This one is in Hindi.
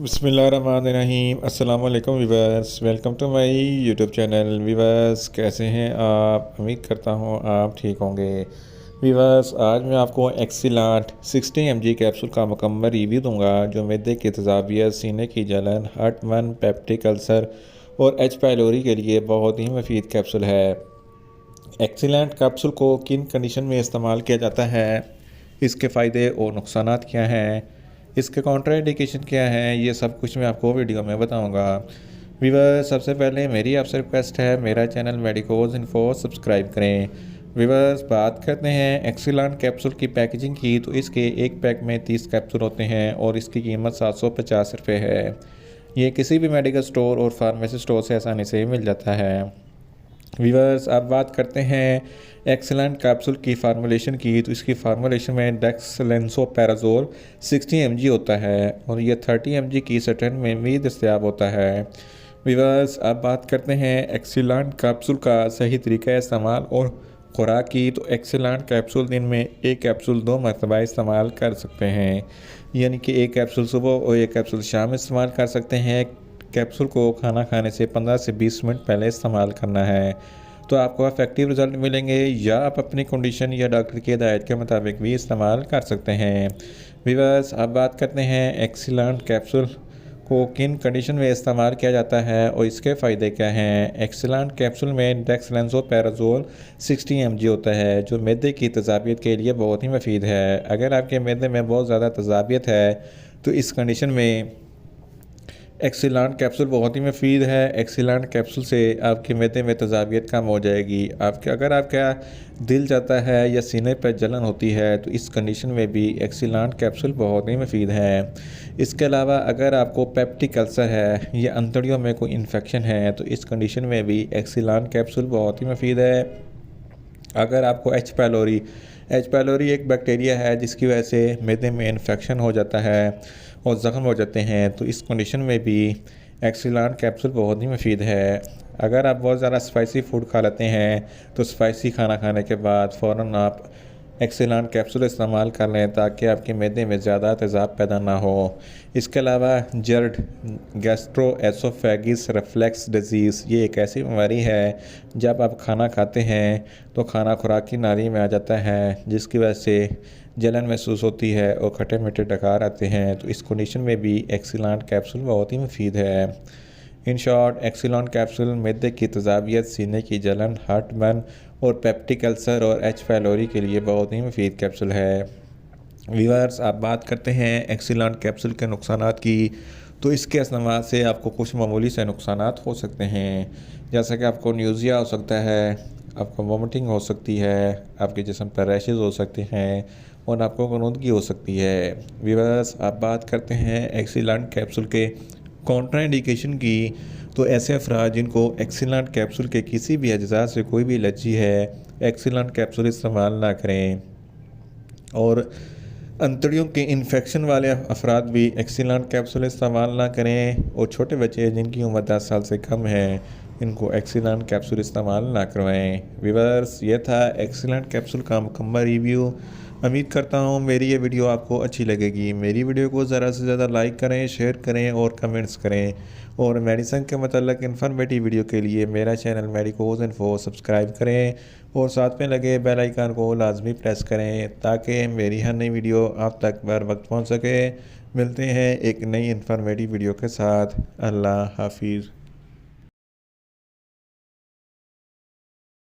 बिस्मिल्लाहिर्रहमानिर्रहीम। अस्सलाम वालेकुम viewers, welcome to my YouTube channel. Viewers, कैसे हैं आप? उम्मीद करता हूँ आप ठीक होंगे। वीवर्स, आज मैं आपको एक्सीलेंट 60 mg कैप्सूल का मुकम्मल रिव्यू दूंगा जो मैदे की तेज़ाबियत, सीने की जलन, हार्ट मन, पेप्टिक अल्सर और एच पाइलोरी के लिए बहुत ही मुफीद कैप्सूल है। एक्सीलेंट कैप्सूल को किन कंडीशन में इस्तेमाल किया जाता है, इसके फ़ायदे और नुकसान क्या हैं, इसके कॉन्ट्राइंडिकेशन क्या है, ये सब कुछ मैं आपको वीडियो में बताऊंगा। वीवर, सबसे पहले मेरी आपसे रिक्वेस्ट है, मेरा चैनल मेडिकोज इन्फो सब्सक्राइब करें। वीवर्स, बात करते हैं एक्सीलेंट कैप्सूल की पैकेजिंग की, तो इसके एक पैक में 30 कैप्सूल होते हैं और इसकी कीमत 750 रुपये है। ये किसी भी मेडिकल स्टोर और फार्मेसी स्टोर से आसानी से मिल जाता है। वीवर्स, अब बात करते हैं एक्सीलेंट कैप्सूल की फार्मूलेशन की, तो इसकी फार्मूलेशन में डेक्सलेंसोपैराजोल 60 mg होता है और यह 30 mg की सटन में भी दस्तयाब होता है। वीवर्स, अब बात करते हैं एक्सीलेंट कैप्सूल का सही तरीका इस्तेमाल और खुराक की, तो एक्सीलेंट कैप्सूल दिन में एक कैप्सूल 2 मरतबा इस्तेमाल कर सकते हैं, यानी कि एक कैप्सूल सुबह और एक कैप्सूल शाम इस्तेमाल कर सकते हैं। कैप्सूल को खाना खाने से 15 से 20 मिनट पहले इस्तेमाल करना है, तो आपको इफेक्टिव रिजल्ट मिलेंगे, या आप अपनी कंडीशन या डॉक्टर की हिदायत के मुताबिक भी इस्तेमाल कर सकते हैं। वीवर्स, अब बात करते हैं एक्सीलेंट कैप्सूल को किन कंडीशन में इस्तेमाल किया जाता है और इसके फ़ायदे क्या हैं। एक्सीलेंट कैप्सूल में डेक्सलेंसोपैराजोल 60 mg होता है जो मैदे की तेज़ाबियत के लिए बहुत ही मुफीद है। अगर आपके मैदे में बहुत ज़्यादा तेज़ाबियत है तो इस कंडीशन में एक्सीलेंट कैप्सूल बहुत ही मुफीद है। एक्सीलेंट कैप्सूल से आपके मैदे में तेज़ाबियत कम हो जाएगी। अगर आपका दिल जाता है या सीने पर जलन होती है तो इस कंडीशन में भी एक्सीलेंट कैप्सूल बहुत ही मुफीद है। इसके अलावा अगर आपको पेप्टिक अल्सर है या अंतड़ियों में कोई इन्फेक्शन है तो इस कंडीशन में भी एक्सीलेंट कैप्सूल बहुत ही मुफीद है। अगर आपको एच पाइलोरी एक बैक्टीरिया है जिसकी वजह से मैदे में इन्फेक्शन हो जाता है और ज़ख्म हो जाते हैं, तो इस कंडीशन में भी एक्सीलेंट कैप्सूल बहुत ही मुफीद है। अगर आप बहुत ज़्यादा स्पाइसी फूड खा लेते हैं तो स्पाइसी खाना खाने के बाद फ़ौरन आप एक्सीलेंट कैप्सूल इस्तेमाल कर लें ताकि आपके मैदे में ज़्यादा तेज़ाब पैदा ना हो। इसके अलावा जर्ड गैस्ट्रोएसोफेगस रिफ्लक्स डिजीज़, ये एक ऐसी बीमारी है जब आप खाना खाते हैं तो खाना खुराक की नाली में आ जाता है जिसकी वजह से जलन महसूस होती है और खट्टे मीठे डकार आते हैं, तो इस कंडीशन में भी एक्सीलेंट कैप्सूल बहुत ही मुफीद है। इन शॉर्ट, एक्सीलेंट कैप्सूल मैदे की तेज़ाबियत, सीने की जलन, हार्ट बर्न और पेप्टिक अल्सर और एच पाइलोरी के लिए बहुत ही मुफीद कैप्सूल है। वीवर्स, आप बात करते हैं एक्सीलेंट कैप्सूल के नुकसानात की, तो इसके इस्तेमाल से आपको कुछ मामूली से नुकसानात हो सकते हैं, जैसा कि आपको न्यूज़िया हो सकता है, आपको वोमिटिंग हो सकती है, आपके जिस्म पर रैशेज़ हो सकते हैं और आपको गनूदगी हो सकती है। वीवर्स, आप बात करते हैं एक्सीलेंट कैप्सूल के कॉन्ट्राइंडिकेशन की, तो ऐसे अफराद जिनको एक्सीलेंट कैप्सूल के किसी भी अज्जा से कोई भी एलर्जी है, एक्सीलेंट कैप्सूल इस्तेमाल ना करें। और अंतड़ियों के इन्फेक्शन वाले अफराद भी एक्सीलेंट कैप्सूल इस्तेमाल ना करें, और छोटे बच्चे जिनकी उम्र 10 साल से कम है इनको एक्सीलेंट कैप्सूल इस्तेमाल ना करवाएं। वीवर्स, ये था एक्सीलेंट कैप्सूल का मुकम्मल रिव्यू। उम्मीद करता हूँ मेरी ये वीडियो आपको अच्छी लगेगी। मेरी वीडियो को ज़्यादा से ज़्यादा लाइक करें, शेयर करें और कमेंट्स करें, और मेडिसिन के मतलब इन्फॉर्मेटिव वीडियो के लिए मेरा चैनल मेडिकोज इन्फो सब्सक्राइब करें और साथ में लगे बेल आइकन को लाजमी प्रेस करें ताकि मेरी हर नई वीडियो आप तक बर वक्त पहुँच सके। मिलते हैं एक नई इन्फॉर्मेटिव वीडियो के साथ। अल्लाह हाफिज़।